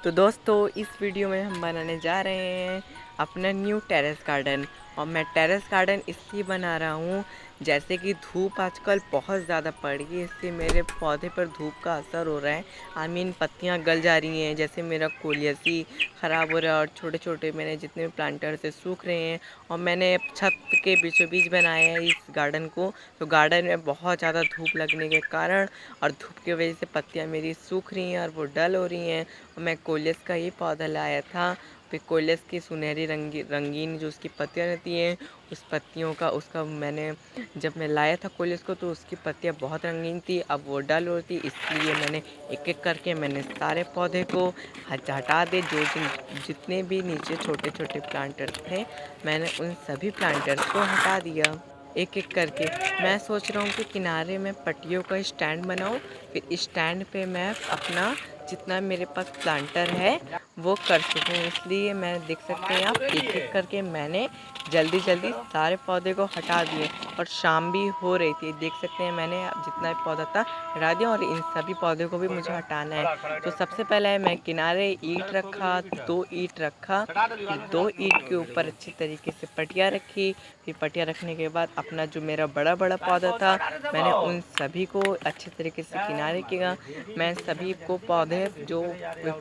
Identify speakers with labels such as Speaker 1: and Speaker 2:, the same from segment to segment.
Speaker 1: तो दोस्तों इस वीडियो में हम बनाने जा रहे हैं अपना न्यू टेरेस गार्डन। और मैं टेरेस गार्डन इसलिए बना रहा हूँ जैसे कि धूप आजकल बहुत ज़्यादा पड़ रही है, इससे मेरे पौधे पर धूप का असर हो रहा है। पत्तियाँ गल जा रही हैं, जैसे मेरा कोलियासी ख़राब हो रहा है और छोटे छोटे मेरे जितने भी प्लांटर्स है सूख रहे हैं। और मैंने छत के बीचों बीच बनाया है इस गार्डन को। तो गार्डन में बहुत ज़्यादा धूप लगने के कारण और धूप की वजह से पत्तियाँ मेरी सूख रही हैं और वो डल हो रही हैं। मैं कोलियस का ही पौधा लाया था। फिर कोलियस की सुनहरी रंगीन जो उसकी पत्तियाँ रहती हैं, उस पत्तियों का उसका मैंने जब मैं लाया था कोलियस को तो उसकी पत्तियाँ बहुत रंगीन थी, अब वो डल हो रही, इसलिए मैंने एक एक करके मैंने सारे पौधे को हटा दे। जितने भी नीचे छोटे छोटे प्लांटर्स थे मैंने उन सभी प्लांटर्स को हटा दिया एक एक करके। मैं सोच रहा हूँ कि किनारे में पट्टियों का स्टैंड बनाऊँ, फिर इस स्टैंड पे मैं अपना जितना मेरे पास प्लांटर है वो कर सकूँ। इसलिए मैं देख सकते हैं आप एक एक करके मैंने जल्दी जल्दी सारे पौधे को हटा दिए। और शाम भी हो रही थी, देख सकते हैं मैंने जितना भी पौधा था हटा दिया और इन सभी पौधों को भी मुझे हटाना है। तो सबसे पहले मैं किनारे ईंट रखा, 2 ईंट रखा, फिर 2 ईंट के ऊपर अच्छी तरीके से पटिया रखी। फिर पटिया रखने के बाद अपना जो मेरा बड़ा बड़ा पौधा था मैंने उन सभी को अच्छे तरीके से किनारे किया। मैं सभी को पौधे जो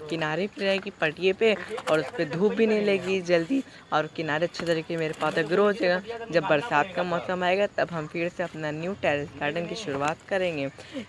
Speaker 1: किनारे पे रहेगी पटिए पे और उस पर धूप भी नहीं लगेगी जल्दी, और किनारे अच्छे तरीके मेरे पौधा ग्रो हो जाएगा। जब बरसात का मौसम आएगा तब हम फिर से अपना न्यू टेरेस गार्डन की शुरुआत करेंगे।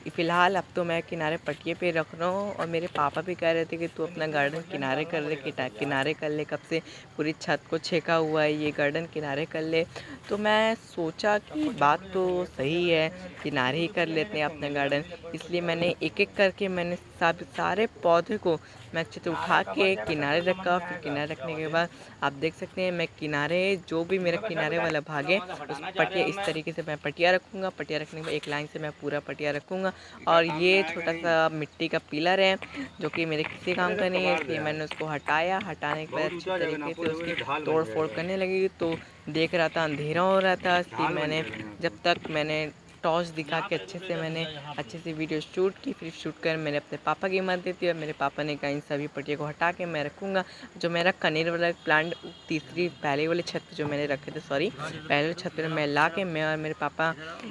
Speaker 1: फ़िलहाल अब तो मैं किनारे पटिए पे रख रहा हूँ और मेरे पापा भी कह रहे थे कि तू अपना गार्डन किनारे कर ले, किनारे कर ले, कब से पूरी छत को छेका हुआ है ये गार्डन, किनारे कर ले। तो मैं सोचा कि बात तो सही है, किनारे ही कर लेते हैं अपना गार्डन। इसलिए मैंने एक एक करके मैंने सारे पौधे को मैं अच्छे से उठा के किनारे रखा। फिर किनारे रखने के बाद आप देख सकते हैं मैं किनारे जो भी मेरा किनारे वाला भाग है उस पटिया इस तरीके से मैं पटिया रखूँगा। पटिया रखने के बाद एक लाइन से मैं पूरा पटिया रखूँगा। और ये छोटा सा मिट्टी का पिलर है जो कि मेरे किसी काम का नहीं है, इसलिए मैंने उसको हटाया। हटाने के बाद अच्छी तरीके से उसकी तोड़ फोड़ करने लगी तो देख रहा था अंधेरा हो रहा था, इसलिए मैंने जब तक मैंने टॉर्च दिखा के अच्छे से वीडियो शूट की। फिर शूट कर मैंने अपने पापा की मदद दी थी और मेरे पापा ने कहा इन सभी पट्टियों को हटा के मैं रखूँगा। जो मेरा कनेर वाला प्लांट पहले वाले छत पे जो मैंने रखे थे, पहले वाले छत पे मैं ला के मैं और मेरे पापा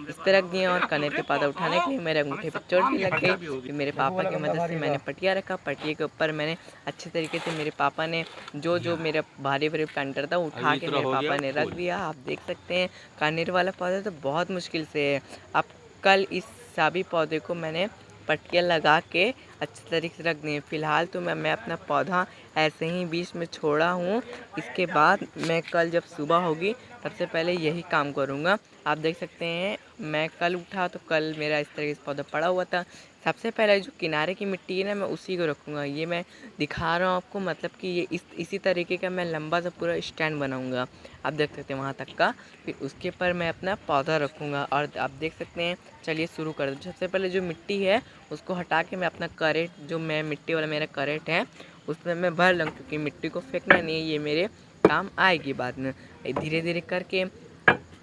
Speaker 1: इस पे रख दिए। और कनेर के पौधा उठाने के लिए मेरे अंगूठे पर चोट भी लग गई। फिर मेरे पापा की मदद से मैंने पटिया रखा। पटिए के ऊपर मैंने अच्छे तरीके से मेरे पापा ने जो मेरा भारी भारी प्लांटर था उठा के मेरे पापा ने रख दिया। आप देख सकते हैं कनेर वाला पौधा तो बहुत मुश्किल से है। अब कल इस सभी पौधे को मैंने पट्टियाँ लगा के अच्छे तरीके से रख दिए। फ़िलहाल तो मैं अपना पौधा ऐसे ही बीच में छोड़ा हूँ। इसके बाद मैं कल जब सुबह होगी सबसे पहले यही काम करूँगा। आप देख सकते हैं मैं कल उठा तो कल मेरा इस तरीके से पौधा पड़ा हुआ था। सबसे पहले जो किनारे की मिट्टी है ना मैं उसी को रखूँगा। ये मैं दिखा रहा हूँ आपको, मतलब कि ये इसी तरीके का मैं लंबा सा पूरा स्टैंड बनाऊँगा। आप देख सकते हैं वहाँ तक का। फिर उसके ऊपर मैं अपना पौधा रखूँगा और आप देख सकते हैं। चलिए शुरू कर दो। सबसे पहले जो मिट्टी है उसको हटा के मैं अपना करेट जो मैं मिट्टी वाला मेरा करेट है उसमें मैं भर लूँ, क्योंकि मिट्टी को फेंकना नहीं है, ये मेरे काम आएगी बाद में। धीरे धीरे करके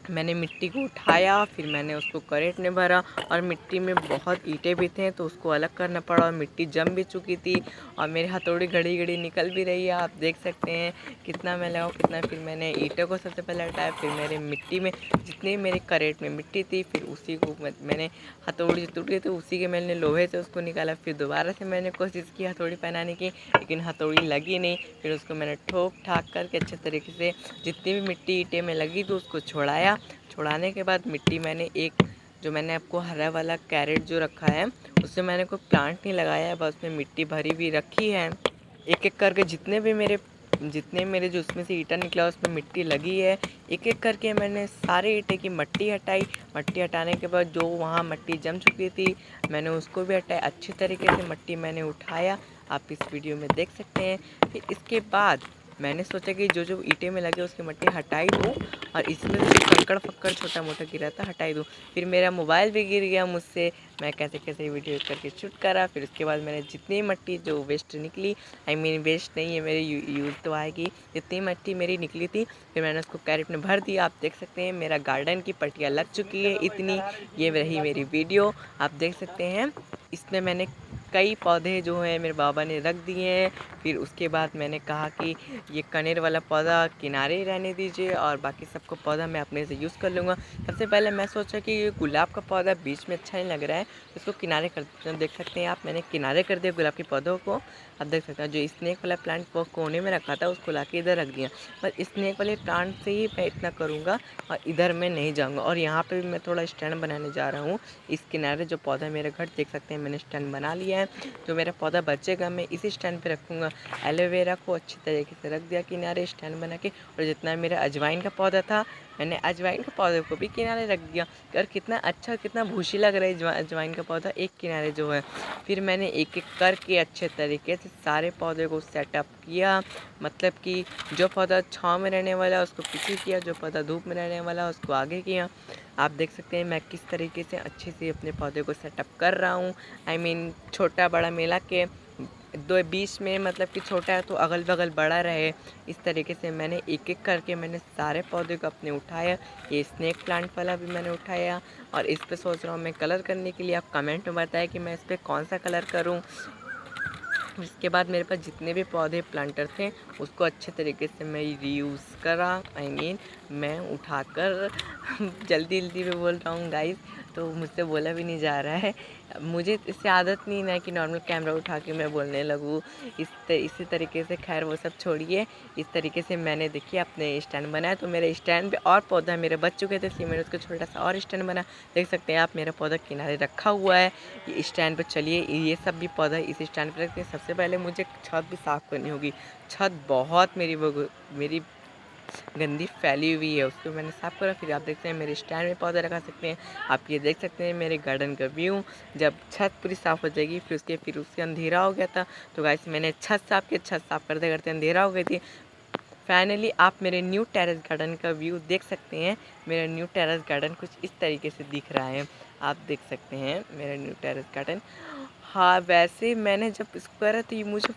Speaker 1: मैंने मिट्टी को उठाया, फिर मैंने उसको करेट में भरा और मिट्टी में बहुत ईंटें भी थे तो उसको अलग करना पड़ा और मिट्टी जम भी चुकी थी और मेरी हथौड़ी घड़ी घड़ी निकल भी रही है। आप देख सकते हैं कितना मैं लगाऊँ कितना। फिर मैंने ईंटों को सबसे पहले हटाया, फिर मेरे मिट्टी में जितनी मेरे करेट में मिट्टी थी फिर उसी को मैंने हथौड़ी जो टूट गई थी उसी के मैंने लोहे से उसको निकाला। फिर दोबारा से मैंने कोशिश की हथौड़ी पहनाने की, लेकिन हथौड़ी लगी नहीं। फिर उसको मैंने ठोक ठाक करके अच्छे तरीके से जितनी भी मिट्टी ईंटें में लगी तो उसको छोड़ाया। छोड़ाने के बाद मिट्टी मैंने एक जो मैंने आपको हरा वाला कैरेट जो रखा है उससे मैंने कोई प्लांट नहीं लगाया है, बस उसमें मिट्टी भरी भी रखी है। एक एक करके जितने मेरे जो उसमें से ईंटा निकला उसमें मिट्टी लगी है। एक एक करके मैंने सारे ईंटे की मट्टी हटाई। मट्टी हटाने के बाद जो वहाँ मट्टी जम चुकी थी मैंने उसको भी हटाया। अच्छी तरीके से मट्टी मैंने उठाया, आप इस वीडियो में देख सकते हैं। फिर इसके बाद मैंने सोचा कि जो जो ईंटे में लगे उसकी मट्टी हटाई दूँ और इसमें से जो कंकड़ फक्कड़ छोटा मोटा गिरा था हटाई दूँ। फिर मेरा मोबाइल भी गिर गया मुझसे, मैं कैसे कैसे वीडियो करके शूट करा। फिर उसके बाद मैंने जितनी मट्टी जो वेस्ट निकली, वेस्ट नहीं है मेरे यूज़ तो आएगी, जितनी मट्टी मेरी निकली थी फिर मैंने उसको कैरेट में भर दिया। आप देख सकते हैं मेरा गार्डन की पट्टियाँ लग चुकी है इतनी। ये रही मेरी वीडियो, आप देख सकते हैं। इसमें मैंने कई पौधे जो हैं मेरे बाबा ने रख दिए हैं। फिर उसके बाद मैंने कहा कि ये कनेर वाला पौधा किनारे ही रहने दीजिए और बाकी सबको पौधा मैं अपने से यूज़ कर लूँगा। सबसे पहले मैं सोचा कि ये गुलाब का पौधा बीच में अच्छा नहीं लग रहा है, इसको किनारे कर देते हैं। देख सकते हैं आप, मैंने किनारे कर दिया गुलाब के पौधों को। आप देख सकते हैं जो स्नेक वाला प्लांट वो कोने में रखा था उसको लाके इधर रख दिया। पर स्नेक वाले प्लांट से ही मैं इतना करूँगा और इधर मैं नहीं जाऊँगा। और यहाँ पे भी मैं थोड़ा स्टैंड बनाने जा रहा हूँ। इस किनारे जो पौधा मेरे घर देख सकते हैं मैंने स्टैंड बना लिया है। जो मेरा पौधा बचेगा मैं इसी स्टैंड पे रखूँगा। एलोवेरा को अच्छी तरीके से रख दिया किनारे स्टैंड बना के। और जितना मेरा अजवाइन का पौधा था मैंने अजवाइन के पौधे को भी किनारे रख दिया। और कितना अच्छा कितना भूसी लग रहा है अजवाइन का पौधा एक किनारे जो है। फिर मैंने एक एक करके अच्छे तरीके से सारे पौधे को सेटअप किया। मतलब कि जो पौधा छाँव में रहने वाला उसको पीछे किया, जो पौधा धूप में रहने वाला उसको आगे किया। आप देख सकते हैं मैं किस तरीके से अच्छे से अपने पौधे को सेटअप कर रहा हूँ। आई मीन छोटा बड़ा मिला के दो बीच में, मतलब कि छोटा है तो अगल बगल बड़ा रहे, इस तरीके से मैंने एक एक करके मैंने सारे पौधे को अपने उठाया। ये स्नेक प्लांट वाला भी मैंने उठाया और इस पे सोच रहा हूँ मैं कलर करने के लिए। आप कमेंट में बताएं कि मैं इस पर कौन सा कलर करूँ। इसके बाद मेरे पास जितने भी पौधे प्लांटर थे उसको अच्छे तरीके से मैं रीयूज़ करा। आई मीन मैं उठाकर जल्दी जल्दी में बोल रहा हूँ गाइस, तो मुझसे बोला भी नहीं जा रहा है। मुझे इससे आदत नहीं है कि नॉर्मल कैमरा उठा के मैं बोलने लगूँ इसी तरीके से। खैर वो सब छोड़िए। इस तरीके से मैंने देखिए अपने स्टैंड बनाया। तो मेरे स्टैंड पे और पौधा मेरे बच चुके थे इसलिए मैंने उसको छोटा सा और स्टैंड बना। देख सकते हैं आप मेरा पौधा किनारे रखा हुआ है ये स्टैंड पर। चलिए ये सब भी पौधा इस स्टैंड पर रखते हैं। सबसे पहले मुझे छत भी साफ़ करनी होगी। छत बहुत मेरी गंदी फैली हुई है, उसको मैंने साफ़ करा। फिर आप देखते हैं मेरे स्टैंड में पौधे रखा सकते हैं। आप ये देख सकते हैं मेरे गार्डन का व्यू। जब छत पूरी साफ़ हो जाएगी फिर उसके अंधेरा हो गया था तो गाइस मैंने छत साफ़ करते करते अंधेरा हो गई थी। फाइनली आप मेरे न्यू टेरेस गार्डन का व्यू देख सकते हैं। मेरा न्यू टेरेस गार्डन कुछ इस तरीके से दिख रहा है, आप देख सकते हैं मेरा न्यू टेरेस गार्डन। हाँ वैसे मैंने जब इसको करा तो ये मुझे